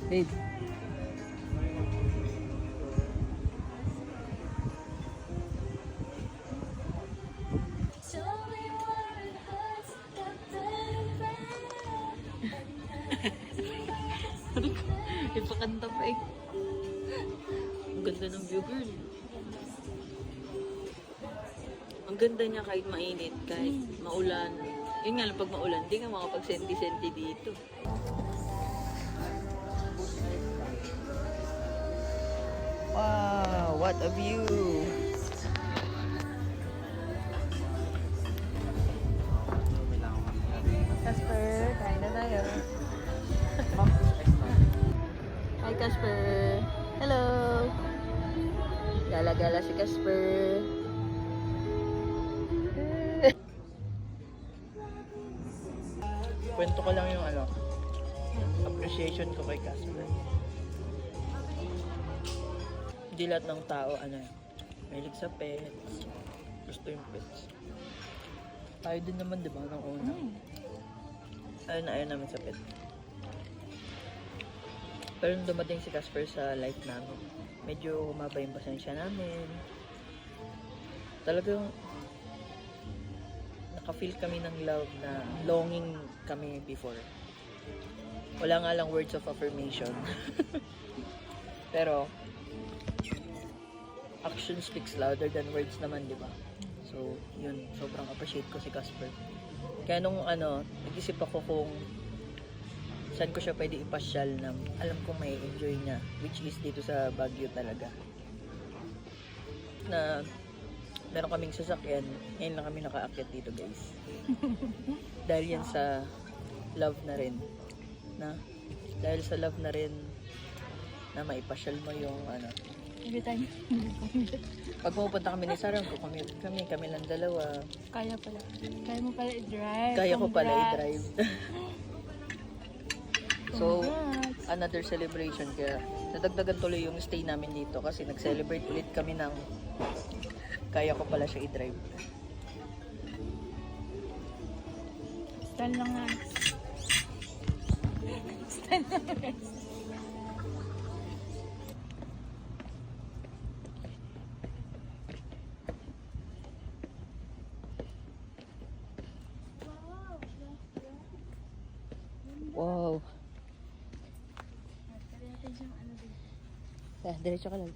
Babe. Ipakanta pa eh. Ang ganda ng view, girl. Ang ganda niya kahit mainit, kahit maulan. Yun nga lang, pag maulan, di nga makapag-senti-senti dito. Wow, what a view! Casper, kain na tayo. Hi, Casper. Hello. Gala-gala si Casper. Kwento ko lang yung appreciation ko kay Casper. Hindi lahat ng tao, mahilig sa pets. Gusto yung pets. Tayo din naman, di ba, nung una. Ayaw namin sa pet. Pero nung dumating si Casper sa life namin, medyo humaba yung pasensya namin. Talagang naka-feel kami ng love na longing kami before. Wala nga lang words of affirmation. Pero action speaks louder than words naman, di ba? So, yun, sobrang appreciate ko si Casper. Kaya nung nag-isip ako kung saan ko siya pwede ipasyal na alam kong may enjoy niya, which is dito sa Baguio talaga. Na meron kaming sasakyan, ngayon lang kami nakaakyat dito, guys. Dahil yan sa love na rin. Dahil sa love na rin na maipasyal mo yung Every time. Pag pupunta kami ni Sarah, kami lang dalawa. Kaya pala. Kaya mo pala i-drive. Kaya ko pala Congrats. i-drive. So, Congrats. another celebration. Kaya nadagdagan tuloy yung stay namin dito kasi nag-celebrate ulit kami ng kaya ko pala siya i-drive. Style lang na. Style lang na. Wow. Diretso ka lang.